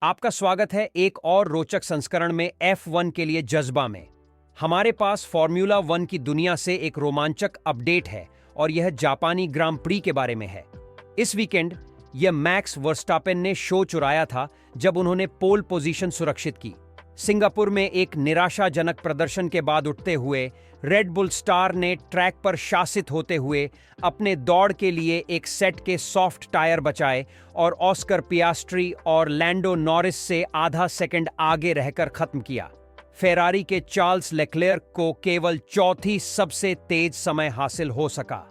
आपका स्वागत है एक और रोचक संस्करण में F1 के लिए जज्बा में। हमारे पास फॉर्मूला 1 की दुनिया से एक रोमांचक अपडेट है और यह जापानी ग्रां प्री के बारे में है। इस वीकेंड यह मैक्स वर्स्टापेन ने शो चुराया था जब उन्होंने पोल पोजीशन सुरक्षित की। सिंगापुर में एक निराशाजनक प्रदर्शन के बाद उठते हुए रेड बुल स्टार ने ट्रैक पर शासित होते हुए अपने दौड़ के लिए एक सेट के सॉफ्ट टायर बचाए और ऑस्कर पियास्ट्री और लैंडो नॉरिस से आधा सेकंड आगे रहकर खत्म किया। फेरारी के चार्ल्स लेक्लेर्क को केवल चौथी सबसे तेज समय हासिल हो सका,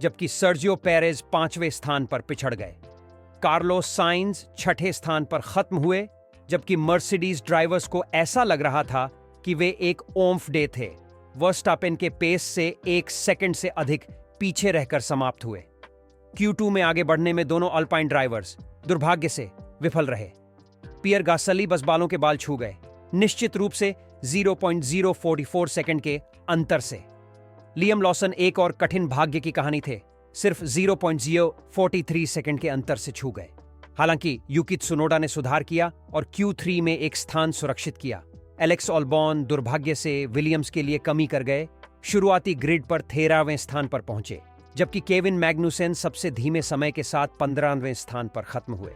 जबकि सर्जियो पेरेज 5वें स्थान पर पिछड़ गए। कार्लोस साइंज 6ठे स्थान पर खत्म हुए, जबकि मर्सिडीज ड्राइवर्स को ऐसा लग रहा था कि वे एक ओम्फ डे थे। वर्स्टापेन के पेस से 1 सेकंड से अधिक पीछे रहकर समाप्त हुए। Q2 में आगे बढ़ने में दोनों अल्पाइन ड्राइवर्स दुर्भाग्य से विफल रहे। पियर गासली बस बालों के बाल छू गए, निश्चित रूप से 0.044 सेकंड के अंतर से। लियम लॉसन एक और कठिन भाग्य की कहानी थे, सिर्फ 0.043 सेकंड के अंतर से छू गए। हालांकि यूकी त्सुनोडा ने सुधार किया और Q3 में एक स्थान सुरक्षित किया। एलेक्स ऑल्बॉन दुर्भाग्य से विलियम्स के लिए कमी कर गए, शुरुआती ग्रिड पर 13वें स्थान पर पहुंचे, जबकि केविन मैग्नुसेन सबसे धीमे समय के साथ 15वें स्थान पर खत्म हुए।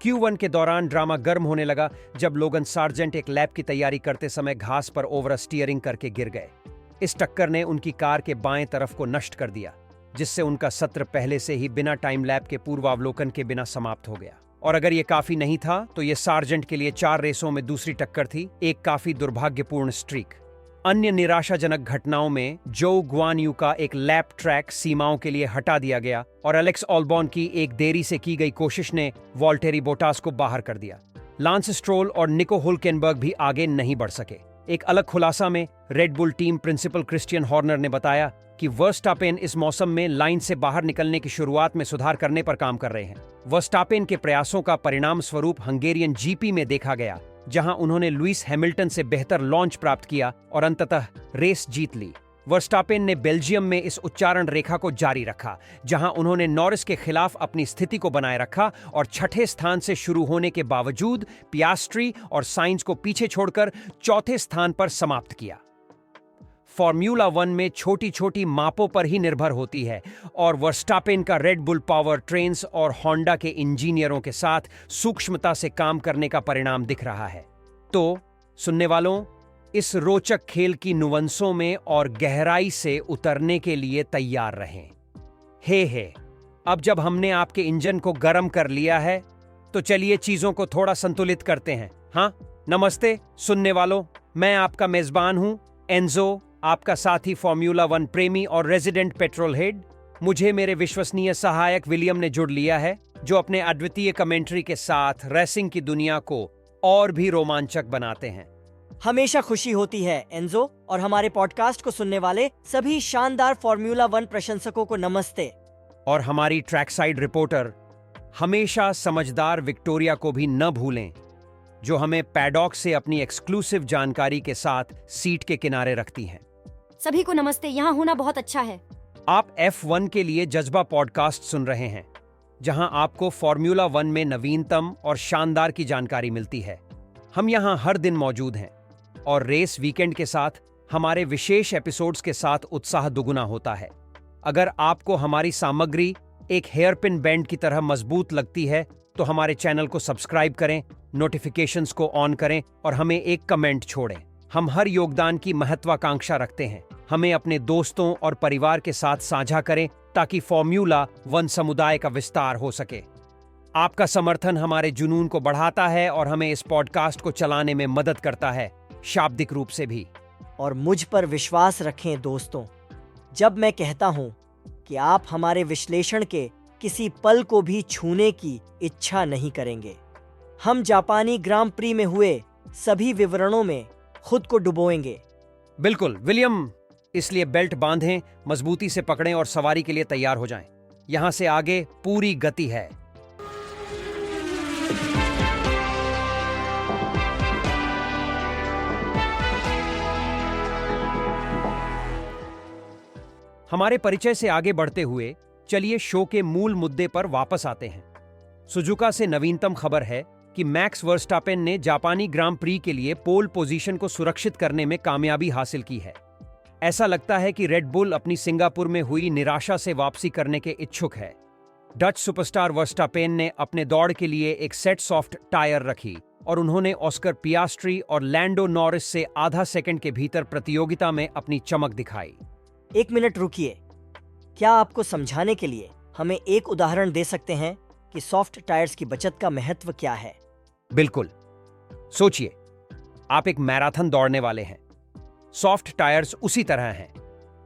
Q1 के दौरान ड्रामा गर्म होने लगा जब लोगन सार्जेंट एक लैप की तैयारी करते समय घास पर ओवर स्टीयरिंग करके गिर गए। इस टक्कर ने उनकी कार के बाएं तरफ को नष्ट कर दिया, जिससे उनका सत्र पहले से ही बिना टाइम लैप के पूर्वावलोकन के बिना समाप्त हो गया। और अगर यह काफी नहीं था तो यह सार्जेंट के लिए 4 रेसों में दूसरी टक्कर थी, एक काफी दुर्भाग्यपूर्ण स्ट्रीक। अन्य निराशाजनक घटनाओं में जो गुआन यू का एक लैप ट्रैक सीमाओं के लिए हटा दिया गया और एलेक्स ऑल्बॉन की एक देरी से की गई कोशिश ने वॉल्टेरी बोटास को बाहर कर दिया। लांस स्ट्रोल और निको हुल्केनबर्ग भी आगे नहीं बढ़ सके। एक अलग खुलासा में Red Bull team principal Christian Horner ने बताया कि वर्स्टापेन इस मौसम में लाइन से बाहर निकलने की शुरुआत में सुधार करने पर काम कर रहे हैं। वर्स्टापेन के प्रयासों का परिणाम स्वरूप हंगेरियन जीपी में देखा गया, जहां उन्होंने लुइस हैमिल्टन से बेहतर लॉन्च प्राप्त किया और अंततः रेस जीत ली। वर्स्टापेन ने बेल्जियम में इस उच्चारण रेखा को जारी रखा, जहां उन्होंने नॉरिस के खिलाफ अपनी स्थिति को बनाए रखा और 6ठे स्थान से शुरू होने के बावजूद पियास्ट्री और साइंस को पीछे छोड़कर 4थे स्थान पर समाप्त किया। फॉर्मूला 1 में छोटी छोटी मापों पर ही निर्भर होती है और वर्स्टापेन का रेड बुल पावर ट्रेन्स और होंडा के इंजीनियरों के साथ सूक्ष्मता से काम करने का परिणाम दिख रहा है। तो सुनने वालों, इस रोचक खेल की नुवंसों में और गहराई से उतरने के लिए तैयार रहें। हे अब जब हमने आपके इंजन को गर्म कर लिया है तो चलिए चीजों को थोड़ा संतुलित करते हैं। हाँ, नमस्ते सुनने वालों, मैं आपका मेजबान हूं एंजो, आपका साथी फॉर्मूला 1 प्रेमी और रेजिडेंट पेट्रोल हेड। मुझे मेरे विश्वसनीय सहायक विलियम ने जुड़ लिया है, जो अपने अद्वितीय कमेंट्री के साथ रेसिंग की दुनिया को और भी रोमांचक बनाते हैं। हमेशा खुशी होती है एंजो, और हमारे पॉडकास्ट को सुनने वाले सभी शानदार फॉर्मूला 1 प्रशंसकों को नमस्ते। और हमारी ट्रैक साइड रिपोर्टर हमेशा समझदार विक्टोरिया को भी न भूलें, जो हमें पैडॉक से अपनी एक्सक्लूसिव जानकारी के साथ सीट के किनारे रखती हैं। सभी को नमस्ते, यहाँ होना बहुत अच्छा है। आप F1 के लिए जज्बा पॉडकास्ट सुन रहे हैं, जहां आपको फॉर्मूला 1 में नवीनतम और शानदार की जानकारी मिलती है। हम यहां हर दिन मौजूद हैं और रेस वीकेंड के साथ हमारे विशेष एपिसोड्स के साथ उत्साह दुगुना होता है। अगर आपको हमारी सामग्री एक हेयरपिन बैंड की तरह मजबूत लगती है तो हमारे चैनल को सब्सक्राइब करें, नोटिफिकेशंस को ऑन करें और हमें एक कमेंट छोड़ें। हम हर योगदान की महत्वाकांक्षा रखते हैं। हमें अपने दोस्तों और परिवार के साथ साझा करें ताकि फॉर्मूला 1 समुदाय का विस्तार हो सके। आपका समर्थन हमारे जुनून को बढ़ाता है और हमें इस पॉडकास्ट को चलाने में मदद करता है, शाब्दिक रूप से भी। और मुझ पर विश्वास रखें दोस्तों, जब मैं कहता हूं कि आप हमारे विश्लेषण के किसी पल को भी छूने की इच्छा नहीं करेंगे। हम जापानी ग्रां प्री में हुए सभी विवरणों में खुद को डुबोएंगे। बिल्कुल विलियम, इसलिए बेल्ट बांधें, मजबूती से पकड़ें और सवारी के लिए तैयार हो जाएं। यहां से आगे पूरी गति है। हमारे परिचय से आगे बढ़ते हुए चलिए शो के मूल मुद्दे पर वापस आते हैं। सुजुका से नवीनतम खबर है कि मैक्स वर्स्टापेन ने जापानी ग्रां प्री के लिए पोल पोजीशन को सुरक्षित करने में कामयाबी हासिल की है। ऐसा लगता है कि रेड बुल अपनी सिंगापुर में हुई निराशा से वापसी करने के इच्छुक है। डच सुपरस्टार वर्स्टापेन ने अपने दौड़ के लिए एक सेट सॉफ्ट टायर रखी और उन्होंने ऑस्कर पियास्ट्री और लैंडो नॉरिस से आधा सेकंड के भीतर प्रतियोगिता में अपनी चमक दिखाई। 1 मिनट रुकिए। क्या आपको समझाने के लिए हमें एक उदाहरण दे सकते हैं कि सॉफ्ट टायर्स की बचत का महत्व क्या है? बिल्कुल। सोचिए, आप एक मैराथन दौड़ने वाले हैं। सॉफ्ट टायर्स उसी तरह हैं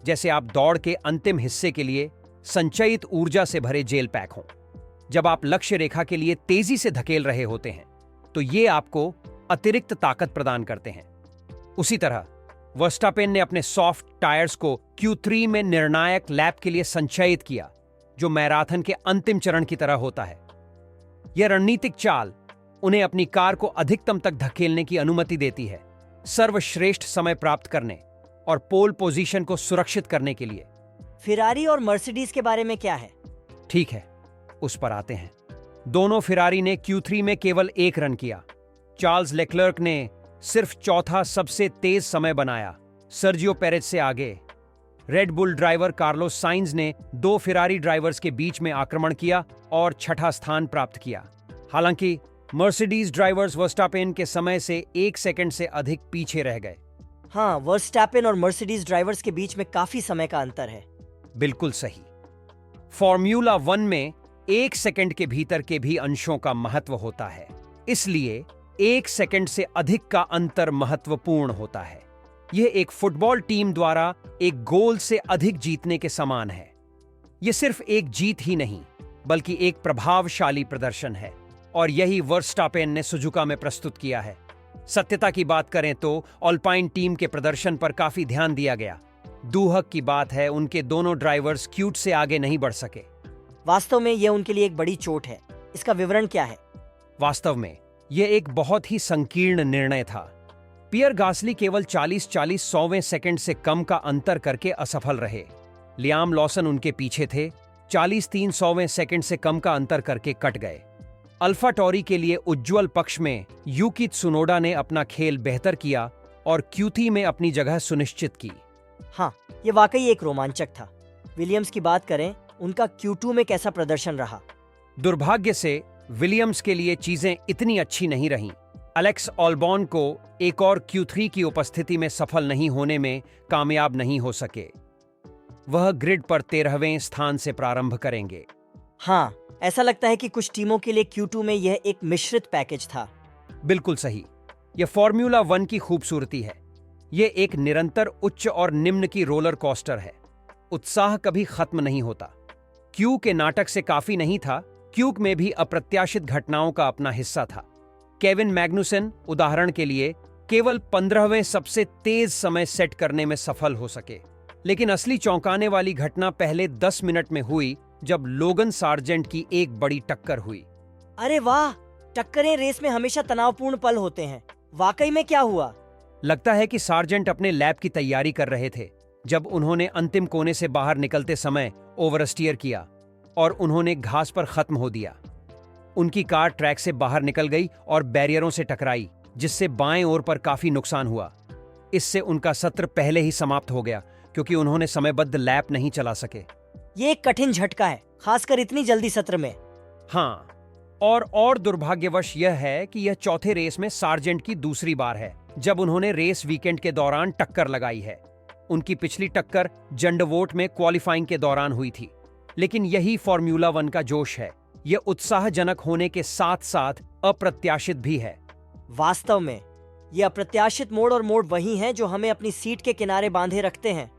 जैसे आप दौड़ के अंतिम हिस्से के लिए संचयित ऊर्जा से भरे जेल पैक हों। जब आप लक्ष्य रेखा के लिए तेजी से धकेल रहे होते हैं तो ये आपको अतिरिक्त ताकत प्रदान करते हैं। उसी तरह वर्स्टापेन ने अपने सॉफ्ट टायर्स को Q3 में निर्णायक लैप के लिए संचयित किया, जो मैराथन के अंतिम चरण की तरह होता है। यह रणनीतिक चाल उन्हें अपनी कार को अधिकतम तक धकेलने की अनुमति देती है, सर्वश्रेष्ठ समय प्राप्त करने और पोल पोजीशन को सुरक्षित करने के लिए। फिरारी और मर्सिडीज के बारे में क्या है? ठीक है, उस पर आते हैं। दोनों फिरारी ने Q3 में केवल 1 रन किया। चार्ल्स लेक्लर्क ने सिर्फ चौथा सबसे तेज समय बनाया, सर्जियो पेरेज से आगे। Red bull driver Carlos Sainz ने 2 फिरारी ड्राइवर्स के बीच में आक्रमण किया और छठा स्थान प्राप्त किया। हालांकि मर्सिडीज ड्राइवर्स वर्स्टापेन के समय से 1 सेकंड से अधिक पीछे रह गए। हाँ, वर्स्टापेन और मर्सिडीज ड्राइवर्स के बीच में काफी समय का अंतर है। बिल्कुल सही। फॉर्मूला 1 में 1 सेकंड के भीतर के भी अंशों का महत्व होता है, इसलिए 1 सेकंड से अधिक का अंतर महत्वपूर्ण होता है। यह एक फुटबॉल टीम द्वारा एक गोल से अधिक जीतने के समान है। यह सिर्फ एक जीत ही नहीं, बल्कि एक प्रभावशाली प्रदर्शन है, और यही वर्स्टापेन ने सुजुका में प्रस्तुत किया है। सत्यता की बात करें तो अल्पाइन टीम के प्रदर्शन पर काफी ध्यान दिया गया। दुहक की बात है, उनके दोनों ड्राइवर्स क्यूट से आगे नहीं बढ़ सके। वास्तव में यह उनके लिए एक बड़ी चोट है। इसका विवरण क्या है? वास्तव में यह एक बहुत ही संकीर्ण निर्णय था। पियर गास्ली केवल 40 सौवें सेकंड से कम का अंतर करके असफल रहे। लियाम लॉसन उनके पीछे थे, 43 सौवें सेकंड से कम का अंतर करके कट गए। अल्फा टॉरी के लिए उज्ज्वल पक्ष में यूकी त्सुनोडा ने अपना खेल बेहतर किया और Q3 में अपनी जगह सुनिश्चित की। हाँ, ये वाकई एक रोमांचक था। विलियम्स की बात करें, उनका Q2 में कैसा प्रदर्शन रहा? दुर्भाग्य से विलियम्स के लिए चीजें इतनी अच्छी नहीं रहीं। एलेक्स ऑल्बॉन को एक और Q3 की उपस्थिति में सफल नहीं होने में कामयाब नहीं हो सके। वह ग्रिड पर 13वें स्थान से प्रारंभ करेंगे। हाँ, ऐसा लगता है कि कुछ टीमों के लिए Q2 में यह एक मिश्रित पैकेज था। बिल्कुल सही। यह फॉर्मूला 1 की खूबसूरती है। यह एक निरंतर उच्च और निम्न की रोलर कोस्टर है। उत्साह कभी खत्म नहीं होता। क्यू के नाटक से काफी नहीं था, क्यूक में भी अप्रत्याशित घटनाओं का अपना हिस्सा था। केविन मैग्नुसन उदाहरण के लिए केवल 15वें सबसे तेज समय सेट करने में सफल हो सके, लेकिन असली चौंकाने वाली घटना पहले 10 मिनट में हुई जब लोगन सार्जेंट की एक बड़ी टक्कर हुई। अरे वाह, टक्करें रेस में हमेशा तनावपूर्ण पल होते हैं। वाकई में क्या हुआ? लगता है कि सार्जेंट अपने लैप की तैयारी कर रहे थे जब उन्होंने अंतिम कोने से बाहर निकलते समय ओवरस्टीयर किया और उन्होंने घास पर खत्म हो दिया। उनकी कार ट्रैक से बाहर निकल गई और बैरियरों से टकराई, जिससे बाएं ओर पर काफी नुकसान हुआ। इससे उनका सत्र पहले ही समाप्त हो गया क्योंकि उन्होंने समयबद्ध लैप नहीं चला सके। ये एक कठिन झटका है, खासकर इतनी जल्दी सत्र में। हाँ, और दुर्भाग्यवश यह है कि यह चौथे रेस में सार्जेंट की दूसरी बार है जब उन्होंने रेस वीकेंड के दौरान टक्कर लगाई है। उनकी पिछली टक्कर जंडवोट में क्वालिफाइंग के दौरान हुई थी। लेकिन यही फॉर्मूला 1 का जोश है। यह उत्साहजनक होने के साथ साथ अप्रत्याशित भी है। वास्तव में ये अप्रत्याशित मोड़ और मोड़ वही हैं जो हमें अपनी सीट के किनारे बांधे रखते हैं।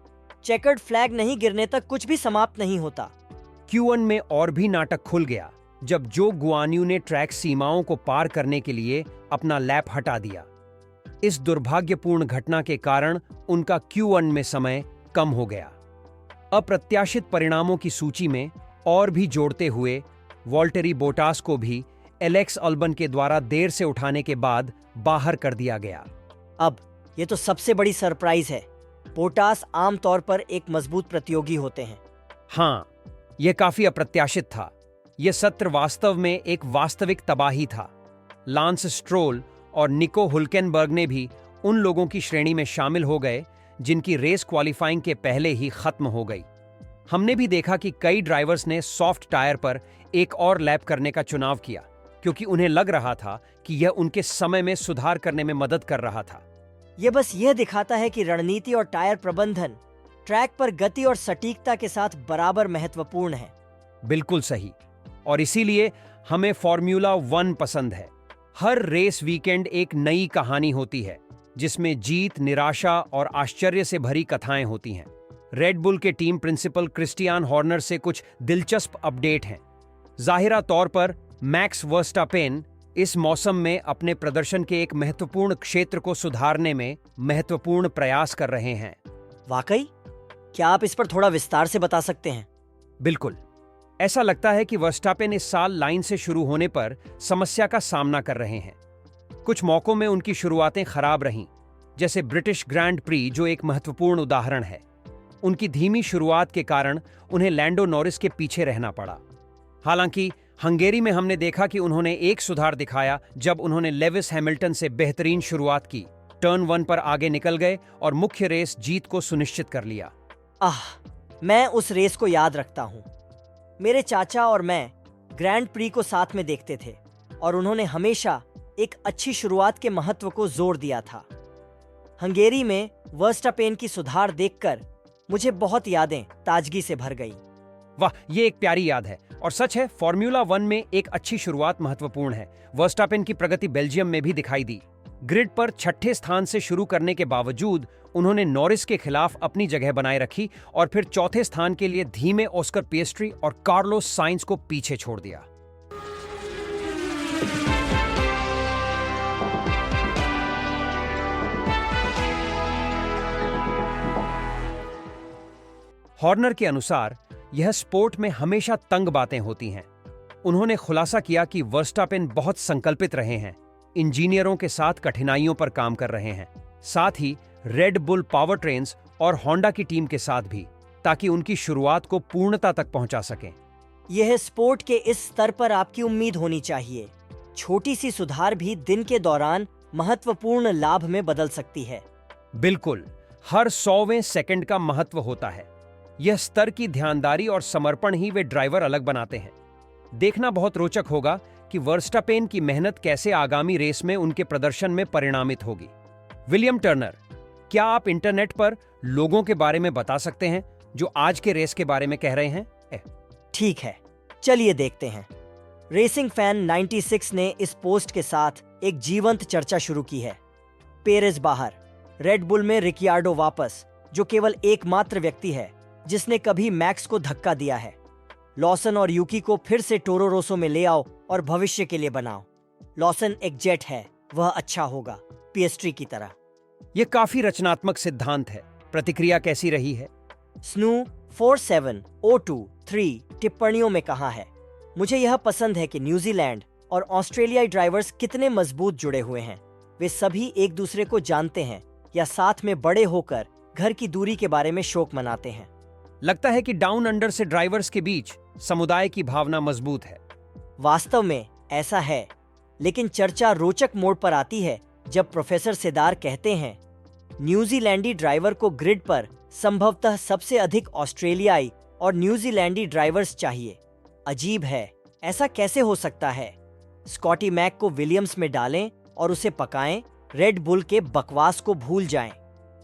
चेकर्ड फ्लैग नहीं गिरने तक कुछ भी समाप्त नहीं होता। Q1 में और भी नाटक खुल गया जब जो गुआन्यू ने ट्रैक सीमाओं को पार करने के लिए अपना लैप हटा दिया। इस दुर्भाग्यपूर्ण घटना के कारण उनका Q1 में समय कम हो गया। अप्रत्याशित परिणामों की सूची में और भी जोड़ते हुए वॉल्टेरी बोटास को भी एलेक्स अल्बन के द्वारा देर से उठाने के बाद बाहर कर दिया गया। अब ये तो सबसे बड़ी सरप्राइज है। बोटास आमतौर पर एक मजबूत प्रतियोगी होते हैं। हाँ, यह काफी अप्रत्याशित था। यह सत्र वास्तव में एक वास्तविक तबाही था। लांस स्ट्रोल और निको हुल्केनबर्ग ने भी उन लोगों की श्रेणी में शामिल हो गए जिनकी रेस क्वालिफाइंग के पहले ही खत्म हो गई। हमने भी देखा कि कई ड्राइवर्स ने सॉफ्ट टायर पर एक और लैप करने का चुनाव किया क्योंकि उन्हें लग रहा था कि यह उनके समय में सुधार करने में मदद कर रहा था। यह दिखाता है कि रणनीति और टायर प्रबंधन ट्रैक पर गति और सटीकता के साथ बराबर महत्वपूर्ण है। बिल्कुल सही, और इसीलिए हमें फॉर्मूला 1 पसंद है। हर रेस वीकेंड एक नई कहानी होती है जिसमें जीत, निराशा और आश्चर्य से भरी कथाएं होती हैं। रेड बुल के टीम प्रिंसिपल क्रिस्टियान हॉर्नर से कुछ दिलचस्प अपडेट हैं। जाहिरा तौर पर मैक्स वर्स्टापेन इस मौसम में अपने प्रदर्शन के एक महत्वपूर्ण क्षेत्र को सुधारने में महत्वपूर्ण प्रयास कर रहे हैं। वाकई? क्या आप इस पर थोड़ा विस्तार से बता सकते हैं? बिल्कुल। ऐसा लगता है कि वर्स्टापेन इस साल लाइन से शुरू होने पर समस्या का सामना कर रहे हैं। कुछ मौकों में उनकी शुरुआतें खराब रहीं, जैसे ब्रिटिश ग्रैंड प्री जो एक महत्वपूर्ण उदाहरण है। उनकी धीमी शुरुआत के कारण उन्हें लैंडो नॉरिस के पीछे रहना पड़ा। हालांकि हंगेरी में हमने देखा कि उन्होंने एक सुधार दिखाया जब उन्होंने लेविस हैमिल्टन से बेहतरीन शुरुआत की, टर्न 1 पर आगे निकल गए और मुख्य रेस जीत को सुनिश्चित कर लिया। मैं उस रेस को याद रखता हूँ। मेरे चाचा और मैं ग्रैंड प्री को साथ में देखते थे और उन्होंने हमेशा एक अच्छी शुरुआत के महत्व को जोर दिया था। हंगेरी में वर्स्टापेन की सुधार देखकर मुझे बहुत यादें ताजगी से भर गई। वाह, ये एक प्यारी याद है और सच है, फॉर्मूला 1 में एक अच्छी शुरुआत महत्वपूर्ण है। वर्स्टापेन की प्रगति बेल्जियम में भी दिखाई दी। ग्रिड पर 6ठे स्थान से शुरू करने के बावजूद उन्होंने नॉरिस के खिलाफ अपनी जगह बनाए रखी और फिर चौथे स्थान के लिए धीमे ऑस्कर पिएस्ट्री और कार्लोस साइंस को पीछे छोड़ दिया। हॉर्नर के अनुसार यह स्पोर्ट में हमेशा तंग बातें होती हैं। उन्होंने खुलासा किया कि वर्स्टापेन बहुत संकल्पित रहे हैं, इंजीनियरों के साथ कठिनाइयों पर काम कर रहे हैं, साथ ही रेड बुल पावर ट्रेन्स और होंडा की टीम के साथ भी, ताकि उनकी शुरुआत को पूर्णता तक पहुंचा सकें। यह स्पोर्ट के इस स्तर पर आपकी उम्मीद होनी चाहिए। छोटी सी सुधार भी दिन के दौरान महत्वपूर्ण लाभ में बदल सकती है। बिल्कुल, हर 100वें सेकंड का महत्व होता है। यह स्तर की ध्यानदारी और समर्पण ही वे ड्राइवर अलग बनाते हैं। देखना बहुत रोचक होगा कि वर्स्टापेन की मेहनत कैसे आगामी रेस में उनके प्रदर्शन में परिणामित होगी। विलियम टर्नर, क्या आप इंटरनेट पर लोगों के बारे में बता सकते हैं जो आज के रेस के बारे में कह रहे हैं? ठीक है, चलिए देखते हैं। रेसिंग फैन 96 ने इस पोस्ट के साथ एक जीवंत चर्चा शुरू की है। पेरेज बाहर, रेड बुल में रिकियार्डो वापस, जो केवल एकमात्र व्यक्ति है जिसने कभी मैक्स को धक्का दिया है। लॉसन और यूकी को फिर से टोरो रोसो में ले आओ और भविष्य के लिए बनाओ। लॉसन एक जेट है, वह अच्छा होगा, पिएस्ट्री की तरह। यह काफी रचनात्मक सिद्धांत है। प्रतिक्रिया कैसी रही है? स्नू 470223 टिप्पणियों में कहा है, मुझे यह पसंद है कि न्यूजीलैंड और ऑस्ट्रेलियाई ड्राइवर्स कितने मजबूत जुड़े हुए हैं। वे सभी एक दूसरे को जानते हैं या साथ में बड़े होकर घर की दूरी के बारे में शोक मनाते हैं। लगता है कि डाउन अंडर से ड्राइवर्स के बीच समुदाय की भावना मजबूत है। वास्तव में ऐसा है, लेकिन चर्चा रोचक मोड़ पर आती है जब प्रोफेसर सेदार कहते हैं, न्यूजीलैंडी ड्राइवर को ग्रिड पर संभवतः सबसे अधिक ऑस्ट्रेलियाई और न्यूजीलैंडी ड्राइवर्स चाहिए। अजीब है, ऐसा कैसे हो सकता है? स्कॉटी मैक को विलियम्स में डालें और उसे पकाएं, रेड बुल के बकवास को भूल जाएं।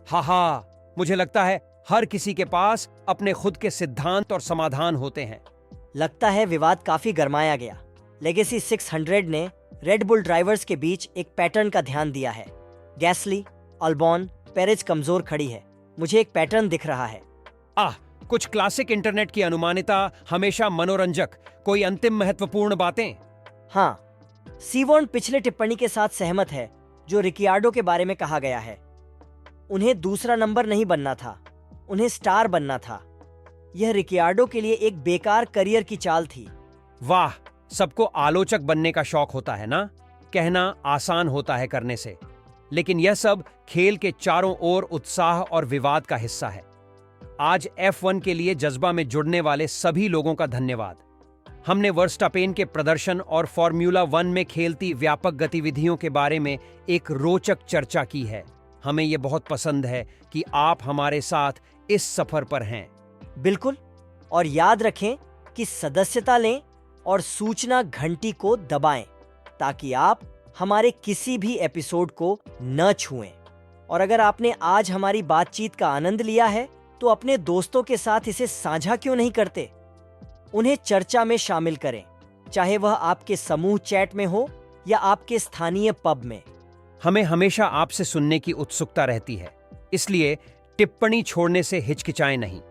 हा, मुझे लगता है हर किसी के पास अपने खुद के सिद्धांत और समाधान होते हैं। लगता है विवाद काफी गरमाया गया। लेगेसी 600 ने रेड बुल ड्राइवर्स के बीच एक पैटर्न का ध्यान दिया है। गैसली, अल्बॉन, पेरेज कमजोर खड़ी है। मुझे एक पैटर्न दिख रहा है। कुछ क्लासिक इंटरनेट की अनुमानिता हमेशा मनोरंजक। कोई अंतिम महत्वपूर्ण बातें? हाँ, सीवॉन पिछले टिप्पणी के साथ सहमत है जो रिकियार्डो के बारे में कहा गया है। उन्हें दूसरा नंबर नहीं बनना था, उन्हें स्टार बनना था। यह रिकियार्डो के लिए एक बेकार करियर की चाल थी। वाह, सबको आलोचक बनने का शौक होता है ना? कहना आसान होता है करने से, लेकिन यह सब खेल के चारों ओर उत्साह और विवाद का हिस्सा है। आज F1 के लिए जज्बा में जुड़ने वाले सभी लोगों का धन्यवाद। हमने वर्स्टापेन के प्रदर्शन और फॉर्मूला 1 में खेलती व्यापक गतिविधियों के बारे में एक रोचक चर्चा की है। हमें ये बहुत पसंद है कि आप हमारे साथ इस सफर पर हैं। बिल्कुल, और याद रखें कि सदस्यता लें और सूचना घंटी को दबाएं ताकि आप हमारे किसी भी एपिसोड को न छुएं। और अगर आपने आज हमारी बातचीत का आनंद लिया है तो अपने दोस्तों के साथ इसे साझा क्यों नहीं करते? उन्हें चर्चा में शामिल करें, चाहे वह आपके समूह चैट में हो या आपके स्थानीय पब में। हमें हमेशा आपसे सुनने की उत्सुकता रहती है, इसलिए टिप्पणी छोड़ने से हिचकिचाएं नहीं।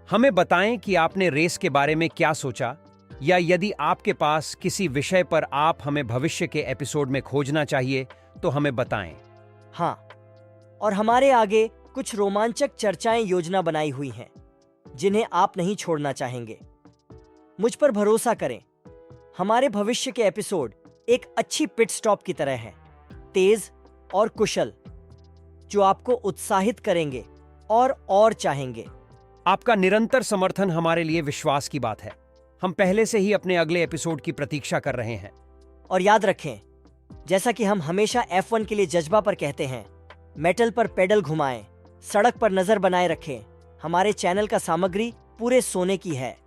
हमें बताएं कि आपने रेस के बारे में क्या सोचा, या यदि आपके पास किसी विषय पर आप हमें भविष्य के एपिसोड में खोजना चाहिए तो हमें बताएं। हाँ, और हमारे आगे कुछ रोमांचक चर्चाएं योजना बनाई हुई हैं जिन्हें आप नहीं छोड़ना चाहेंगे। मुझ पर भरोसा करें, हमारे भविष्य के एपिसोड एक अच्छी पिट स्टॉप की तरह हैं, तेज और कुशल, जो आपको उत्साहित करेंगे और चाहेंगे। आपका निरंतर समर्थन हमारे लिए विश्वास की बात है। हम पहले से ही अपने अगले एपिसोड की प्रतीक्षा कर रहे हैं। और याद रखें, जैसा कि हम हमेशा F1 के लिए जज्बा पर कहते हैं, मेटल पर पेडल घुमाएं, सड़क पर नजर बनाए रखें। हमारे चैनल का सामग्री पूरे सोने की है।